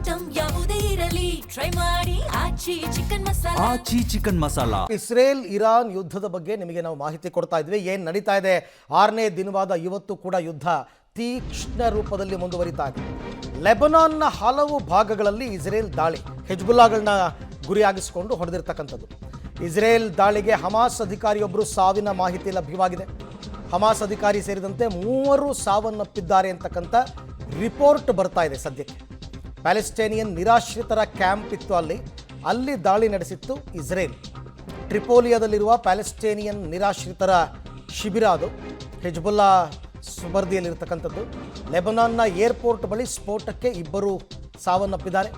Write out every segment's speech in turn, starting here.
Item ಯಾವುದೇ ಇರಲಿ try ಮಾಡಿ ಆಚಿ ಚಿಕನ್ ಮಸಾಲಾ. ಇಸ್ರೇಲ್ ಇರಾನ್ ಯುದ್ಧದ ಬಗ್ಗೆ ನಿಮಗೆ ನಾವು ಮಾಹಿತಿ ಕೊಡ್ತಾ ಇದ್ವಿ. ಏನು ನಡೀತಾ ಇದೆ 6ನೇ ದಿನವಾದ ಇವತ್ತು ಕೂಡ ಯುದ್ಧ ತೀಕ್ಷ್ಣ ರೂಪದಲ್ಲಿ ಮುಂದುವರಿತಾ ಇದೆ. ಲೆಬನಾನ್ನ ಹಲವು ಭಾಗಗಳಲ್ಲಿ ಇಸ್ರೇಲ್ ದಾಳಿ, ಹೆಜ್ಬುಲ್ಲಾಗಳನ್ನ ಗುರಿಯಾಗಿಸಿಕೊಂಡು ಹೊಡೆದಿರ್ತಕ್ಕಂಥದ್ದು. ಇಸ್ರೇಲ್ ದಾಳಿಗೆ ಹಮಾಸ್ ಅಧಿಕಾರಿಯೊಬ್ಬರು ಸಾವಿನ ಮಾಹಿತಿ ಲಭ್ಯವಾಗಿದೆ. ಹಮಾಸ್ ಅಧಿಕಾರಿ ಸೇರಿದಂತೆ 3 ಸಾವನ್ನಪ್ಪಿದ್ದಾರೆ ಅಂತಕ್ಕಂಥ ರಿಪೋರ್ಟ್ ಬರ್ತಾ ಇದೆ ಸದ್ಯಕ್ಕೆ. ಪ್ಯಾಲೆಸ್ಟೇನಿಯನ್ ನಿರಾಶ್ರಿತರ ಕ್ಯಾಂಪ್ ಇತ್ತು, ಅಲ್ಲಿ ದಾಳಿ ನಡೆಸಿತ್ತು ಇಸ್ರೇಲ್. ಟ್ರಿಪೋಲಿಯಾದಲ್ಲಿರುವ ಪ್ಯಾಲೆಸ್ಟೇನಿಯನ್ ನಿರಾಶ್ರಿತರ ಶಿಬಿರ ಅದು ಹೆಜ್ಬುಲ್ಲಾ ಸುಬರ್ದಿಯಲ್ಲಿರ್ತಕ್ಕಂಥದ್ದು. ಲೆಬನಾನ್ನ ಏರ್ಪೋರ್ಟ್ ಬಳಿ ಸ್ಫೋಟಕ್ಕೆ 2 ಸಾವನ್ನಪ್ಪಿದ್ದಾರೆ.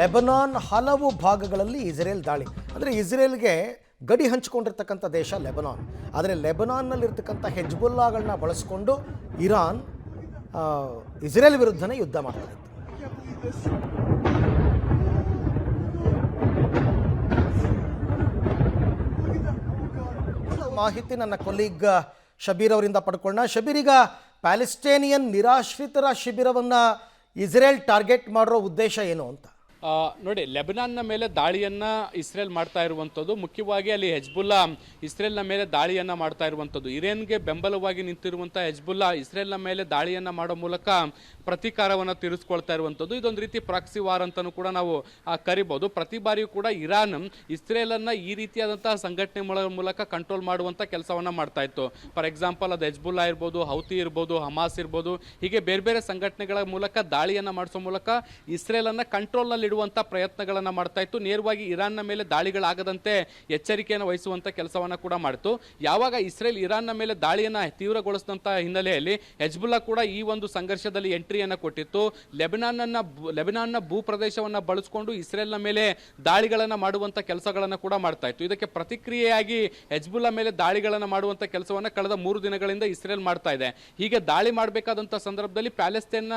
ಲೆಬನಾನ್ ಹಲವು ಭಾಗಗಳಲ್ಲಿ ಇಸ್ರೇಲ್ ದಾಳಿ, ಅಂದರೆ ಇಸ್ರೇಲ್ಗೆ ಗಡಿ ಹಂಚಿಕೊಂಡಿರ್ತಕ್ಕಂಥ ದೇಶ ಲೆಬನಾನ್. ಆದರೆ ಲೆಬನಾನ್ನಲ್ಲಿರ್ತಕ್ಕಂಥ ಹೆಜ್ಬುಲ್ಲಾಗಳನ್ನ ಬಳಸ್ಕೊಂಡು ಇರಾನ್ ಇಸ್ರೇಲ್ ವಿರುದ್ಧನೇ ಯುದ್ಧ ಮಾಡ್ತಾ ಇತ್ತು. ಮಾಹಿತಿ ನನ್ನ ಕೊಲೀಗ್ ಶಬೀರ್ ಅವರಿಂದ ಪಡ್ಕೊಳ್ಳೋಣ. ಶಬೀರ್, ಈಗ ಪ್ಯಾಲೆಸ್ಟೇನಿಯನ್ ನಿರಾಶ್ರಿತರ ಶಿಬಿರವನ್ನು ಇಸ್ರೇಲ್ ಟಾರ್ಗೆಟ್ ಮಾಡಿರೋ ಉದ್ದೇಶ ಏನು ಅಂತ? ನೋಡಿ, ಲೆಬನಾನ್ನ ಮೇಲೆ ದಾಳಿಯನ್ನು ಇಸ್ರೇಲ್ ಮಾಡ್ತಾ ಇರುವಂಥದ್ದು, ಮುಖ್ಯವಾಗಿ ಅಲ್ಲಿ ಹೆಜ್ಬುಲ್ಲಾ ಇಸ್ರೇಲ್ನ ಮೇಲೆ ದಾಳಿಯನ್ನು ಮಾಡ್ತಾ ಇರುವಂಥದ್ದು. ಇರಾನ್ಗೆ ಬೆಂಬಲವಾಗಿ ನಿಂತಿರುವಂಥ ಹೆಜ್ಬುಲ್ಲಾ ಇಸ್ರೇಲ್ನ ಮೇಲೆ ದಾಳಿಯನ್ನು ಮಾಡೋ ಮೂಲಕ ಪ್ರತೀಕಾರವನ್ನು ತೀರಿಸ್ಕೊಳ್ತಾ ಇರುವಂಥದ್ದು. ಇದೊಂದು ರೀತಿ ಪ್ರಾಕ್ಸಿ ವಾರ್ ಅಂತಲೂ ಕೂಡ ನಾವು ಕರಿಬೋದು. ಪ್ರತಿ ಬಾರಿಯೂ ಕೂಡ ಇರಾನ್ ಇಸ್ರೇಲನ್ನು ಈ ರೀತಿಯಾದಂತಹ ಸಂಘಟನೆ ಮೂಲಕ ಕಂಟ್ರೋಲ್ ಮಾಡುವಂಥ ಕೆಲಸವನ್ನು ಮಾಡ್ತಾ ಇತ್ತು. ಫಾರ್ ಎಕ್ಸಾಂಪಲ್, ಅದು ಹೆಜ್ಬುಲ್ಲಾ ಇರ್ಬೋದು, ಹೌತಿ ಇರ್ಬೋದು, ಹಮಾಸ್ ಇರ್ಬೋದು, ಹೀಗೆ ಬೇರೆ ಬೇರೆ ಸಂಘಟನೆಗಳ ಮೂಲಕ ದಾಳಿಯನ್ನು ಮಾಡಿಸೋ ಮೂಲಕ ಇಸ್ರೇಲನ್ನು ಕಂಟ್ರೋಲ್ನಲ್ಲಿ ಇಡುವಂಥ ಪ್ರಯತ್ನಗಳನ್ನು ಮಾಡ್ತಾ ಇತ್ತು. ನೇರವಾಗಿ ಇರಾನ್ನ ಮೇಲೆ ದಾಳಿಗಳಾಗದಂತೆ ಎಚ್ಚರಿಕೆಯನ್ನು ವಹಿಸುವಂಥ ಕೆಲಸವನ್ನು ಕೂಡ ಮಾಡಿತು. ಯಾವಾಗ ಇಸ್ರೇಲ್ ಇರಾನ್ನ ಮೇಲೆ ದಾಳಿಯನ್ನು ತೀವ್ರಗೊಳಿಸಿದಂಥ ಹಿನ್ನೆಲೆಯಲ್ಲಿ ಹೆಜ್ಬುಲ್ಲಾ ಕೂಡ ಈ ಒಂದು ಸಂಘರ್ಷದಲ್ಲಿ ಎಂಟ್ರಿಯನ್ನು ಕೊಟ್ಟಿತ್ತು. ಲೆಬನಾನ್ನ ಭೂ ಪ್ರದೇಶವನ್ನು ಬಳಸಿಕೊಂಡು ಇಸ್ರೇಲ್ನ ಮೇಲೆ ದಾಳಿಗಳನ್ನು ಮಾಡುವಂಥ ಕೆಲಸಗಳನ್ನು ಕೂಡ ಮಾಡ್ತಾ ಇತ್ತು. ಇದಕ್ಕೆ ಪ್ರತಿಕ್ರಿಯೆಯಾಗಿ ಹೆಜ್ಬುಲ್ಲಾ ಮೇಲೆ ದಾಳಿಗಳನ್ನು ಮಾಡುವಂಥ ಕೆಲಸವನ್ನು ಕಳೆದ 3 ದಿನಗಳಿಂದ ಇಸ್ರೇಲ್ ಮಾಡ್ತಾ ಇದೆ. ಹೀಗೆ ದಾಳಿ ಮಾಡಬೇಕಾದಂಥ ಸಂದರ್ಭದಲ್ಲಿ ಪ್ಯಾಲೆಸ್ತೇನ್ನ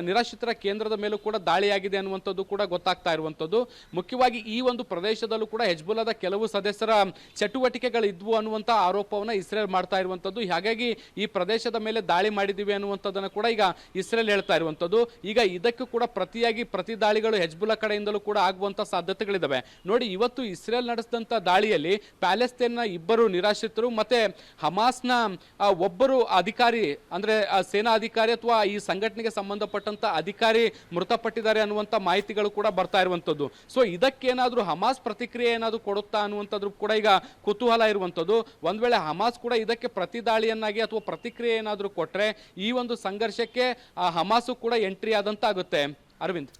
ನಿರಾಶ್ರಿತರ ಕೇಂದ್ರದ ಮೇಲೂ ಕೂಡ ದಾಳಿಯಾಗಿದೆ ಅನ್ನುವಂಥದ್ದು ಕೂಡ ಗೊತ್ತಾಗ್ತಾ ಇರುವಂಥದ್ದು. ಮುಖ್ಯವಾಗಿ ಈ ಒಂದು ಪ್ರದೇಶದಲ್ಲೂ ಕೂಡ ಹೆಜ್ಬುಲ್ಲಾದ ಕೆಲವು ಸದಸ್ಯರ ಚಟುವಟಿಕೆಗಳು ಇದ್ವು ಅನ್ನುವಂಥ ಆರೋಪವನ್ನು ಇಸ್ರೇಲ್ ಮಾಡ್ತಾ ಇರುವಂಥದ್ದು. ಹಾಗಾಗಿ ಈ ಪ್ರದೇಶದ ಮೇಲೆ ದಾಳಿ ಮಾಡಿದ್ದೀವಿ ಅನ್ನುವಂಥದ್ದನ್ನು ಕೂಡ ಈಗ ಇಸ್ರೇಲ್ ಹೇಳ್ತಾ ಇರುವಂಥದ್ದು. ಈಗ ಇದಕ್ಕೂ ಕೂಡ ಪ್ರತಿ ದಾಳಿಗಳು ಹೆಜ್ಬುಲ್ಲಾ ಕಡೆಯಿಂದಲೂ ಕೂಡ ಆಗುವಂಥ ಸಾಧ್ಯತೆಗಳಿದ್ದಾವೆ. ನೋಡಿ, ಇವತ್ತು ಇಸ್ರೇಲ್ ನಡೆಸಿದಂಥ ದಾಳಿಯಲ್ಲಿ ಪ್ಯಾಲೆಸ್ತೇನ್ನ 2 ನಿರಾಶ್ರಿತರು ಮತ್ತೆ ಹಮಾಸ್ನ ಒಬ್ಬರು ಅಧಿಕಾರಿ, ಅಂದ್ರೆ ಸೇನಾ ಅಧಿಕಾರಿ ಅಥವಾ ಈ ಸಂಘಟನೆಗೆ ಸಂಬಂಧಪಟ್ಟಂತ ಅಧಿಕಾರಿ ಮೃತಪಟ್ಟಿದ್ದಾರೆ ಅನ್ನುವಂಥ ಮಾಹಿತಿಗಳು ಕೂಡ ಬರ್ತಾ ಇರುವಂಥದ್ದು. ಸೊ ಇದಕ್ಕೇನಾದ್ರೂ ಹಮಾಸ್ ಪ್ರತಿಕ್ರಿಯೆ ಏನಾದರೂ ಕೊಡುತ್ತಾ ಅನ್ನುವಂಥದ್ದು ಕೂಡ ಈಗ ಕುತೂಹಲ ಇರುವಂಥದ್ದು. ಒಂದ್ ವೇಳೆ ಹಮಾಸ್ ಕೂಡ ಇದಕ್ಕೆ ಪ್ರತಿ ದಾಳಿಯನ್ನಾಗಿ ಅಥವಾ ಪ್ರತಿಕ್ರಿಯೆ ಏನಾದರೂ ಕೊಟ್ರೆ ಈ ಒಂದು ಸಂಘರ್ಷಕ್ಕೆ ಹಮಾಸು ಕೂಡ ಎಂಟ್ರಿ ಆದಂತ ಆಗುತ್ತೆ. ಅರವಿಂದ್.